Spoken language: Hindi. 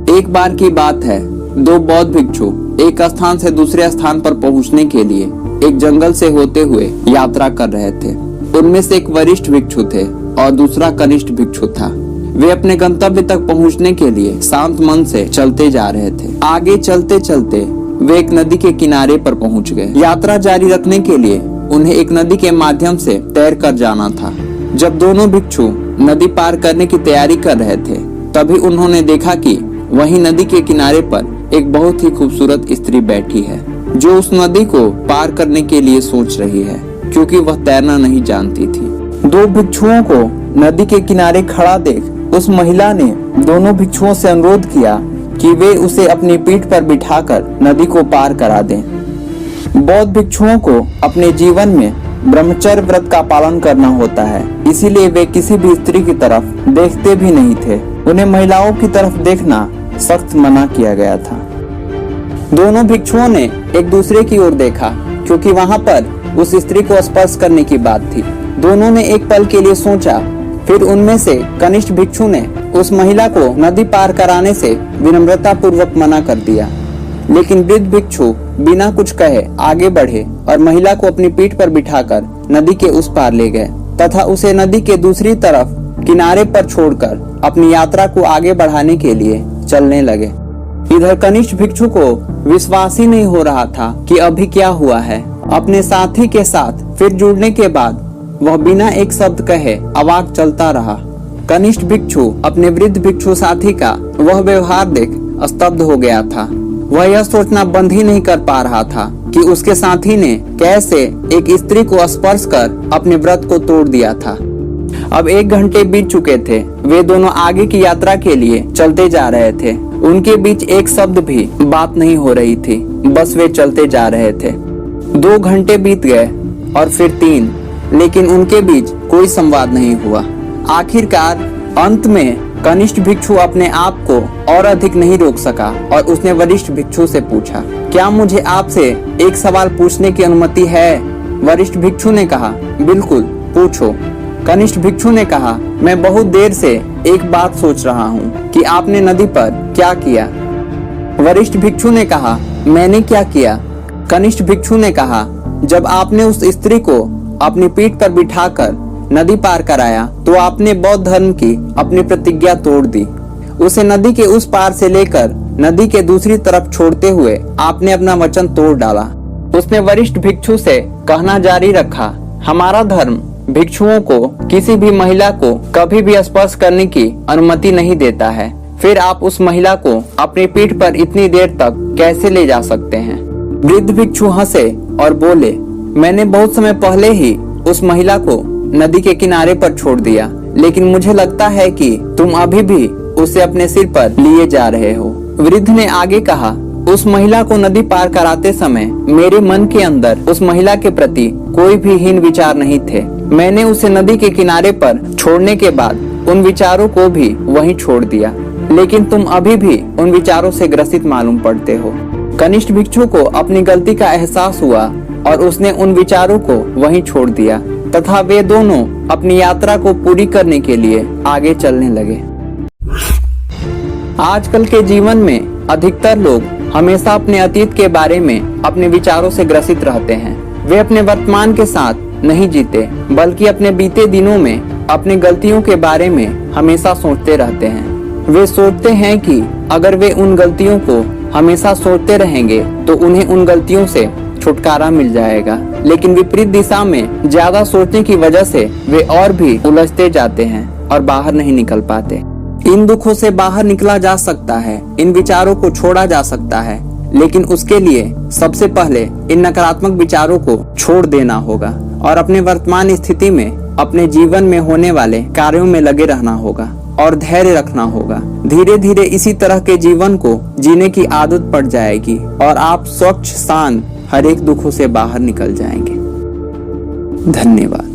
एक बार की बात है, दो बौद्ध भिक्षु एक स्थान से दूसरे स्थान पर पहुंचने के लिए एक जंगल से होते हुए यात्रा कर रहे थे। उनमें से एक वरिष्ठ भिक्षु थे और दूसरा कनिष्ठ भिक्षु था। वे अपने गंतव्य तक पहुंचने के लिए शांत मन से चलते जा रहे थे। आगे चलते चलते वे एक नदी के किनारे पर पहुंच गए। यात्रा जारी रखने के लिए उन्हें एक नदी के माध्यम से तैर कर जाना था। जब दोनों भिक्षु नदी पार करने की तैयारी कर रहे थे, तभी उन्होंने देखा कि वहीं नदी के किनारे पर एक बहुत ही खूबसूरत स्त्री बैठी है, जो उस नदी को पार करने के लिए सोच रही है, क्योंकि वह तैरना नहीं जानती थी। दो भिक्षुओं को नदी के किनारे खड़ा देख उस महिला ने दोनों भिक्षुओं से अनुरोध किया कि वे उसे अपनी पीठ पर बिठाकर नदी को पार करा दें। बौद्ध भिक्षुओं को अपने जीवन में ब्रह्मचर्य व्रत का पालन करना होता है, इसीलिए वे किसी भी स्त्री की तरफ देखते भी नहीं थे। उन्हें महिलाओं की तरफ देखना सख्त मना किया गया था। दोनों भिक्षुओं ने एक दूसरे की ओर देखा, क्योंकि वहां पर उस स्त्री को स्पर्श करने की बात थी। दोनों ने एक पल के लिए सोचा, फिर उनमें से कनिष्ठ भिक्षु ने उस महिला को नदी पार कराने से विनम्रता पूर्वक मना कर दिया। लेकिन वृद्ध भिक्षु बिना कुछ कहे आगे बढ़े और महिला को अपनी पीठ पर बिठाकर नदी के उस पार ले गए तथा उसे नदी के दूसरी तरफ किनारे पर छोड़कर अपनी यात्रा को आगे बढ़ाने के लिए चलने लगे। इधर कनिष्ठ भिक्षु को विश्वास ही नहीं हो रहा था कि अभी क्या हुआ है। अपने साथी के साथ फिर जुड़ने के बाद वह बिना एक शब्द कहे अवाक चलता रहा। कनिष्ठ भिक्षु अपने वृद्ध भिक्षु साथी का वह व्यवहार देख स्तब्ध हो गया था। वह यह सोचना बंद ही नहीं कर पा रहा था कि उसके साथी ने कैसे एक स्त्री को स्पर्श कर अपने व्रत को तोड़ दिया था। अब 1 घंटे बीत चुके थे। वे दोनों आगे की यात्रा के लिए चलते जा रहे थे। उनके बीच एक शब्द भी बात नहीं हो रही थी, बस वे चलते जा रहे थे। 2 घंटे बीत गए और फिर 3, लेकिन उनके बीच कोई संवाद नहीं हुआ। आखिरकार अंत में कनिष्ठ भिक्षु अपने आप को और अधिक नहीं रोक सका और उसने वरिष्ठ भिक्षु से पूछा, क्या मुझे आपसे एक सवाल पूछने की अनुमति है? वरिष्ठ भिक्षु ने कहा, बिल्कुल, पूछो। कनिष्ठ भिक्षु ने कहा, मैं बहुत देर से एक बात सोच रहा हूँ कि आपने नदी पर क्या किया। वरिष्ठ भिक्षु ने कहा, मैंने क्या किया? कनिष्ठ भिक्षु ने कहा, जब आपने उस स्त्री को अपनी पीठ पर बिठाकर नदी पार कराया तो आपने बौद्ध धर्म की अपनी प्रतिज्ञा तोड़ दी। उसे नदी के उस पार से लेकर नदी के दूसरी तरफ छोड़ते हुए आपने अपना वचन तोड़ डाला। उसने वरिष्ठ भिक्षु से कहना जारी रखा, हमारा धर्म भिक्षुओं को किसी भी महिला को कभी भी स्पर्श करने की अनुमति नहीं देता है। फिर आप उस महिला को अपनी पीठ पर इतनी देर तक कैसे ले जा सकते हैं? वृद्ध भिक्षु हंसे और बोले, मैंने बहुत समय पहले ही उस महिला को नदी के किनारे पर छोड़ दिया, लेकिन मुझे लगता है कि तुम अभी भी उसे अपने सिर पर लिए जा रहे हो। वृद्ध ने आगे कहा, उस महिला को नदी पार कराते समय मेरे मन के अंदर उस महिला के प्रति कोई भी हीन विचार नहीं थे। मैंने उसे नदी के किनारे पर छोड़ने के बाद उन विचारों को भी वहीं छोड़ दिया, लेकिन तुम अभी भी उन विचारों से ग्रसित मालूम पड़ते हो। कनिष्ठ भिक्षु को अपनी गलती का एहसास हुआ और उसने उन विचारों को वहीं छोड़ दिया तथा वे दोनों अपनी यात्रा को पूरी करने के लिए आगे चलने लगे। आजकल के जीवन में अधिकतर लोग हमेशा अपने अतीत के बारे में अपने विचारों से ग्रसित रहते हैं। वे अपने वर्तमान के साथ नहीं जीते, बल्कि अपने बीते दिनों में अपनी गलतियों के बारे में हमेशा सोचते रहते हैं। वे सोचते हैं कि अगर वे उन गलतियों को हमेशा सोचते रहेंगे तो उन्हें उन गलतियों से छुटकारा मिल जाएगा, लेकिन विपरीत दिशा में ज्यादा सोचने की वजह से वे और भी उलझते जाते हैं और बाहर नहीं निकल पाते। इन दुखों से बाहर निकला जा सकता है, इन विचारों को छोड़ा जा सकता है, लेकिन उसके लिए सबसे पहले इन नकारात्मक विचारों को छोड़ देना होगा और अपने वर्तमान स्थिति में अपने जीवन में होने वाले कार्यों में लगे रहना होगा और धैर्य रखना होगा। धीरे धीरे इसी तरह के जीवन को जीने की आदत पड़ जाएगी और आप स्वच्छ शांत हर एक दुखों से बाहर निकल जाएंगे। धन्यवाद।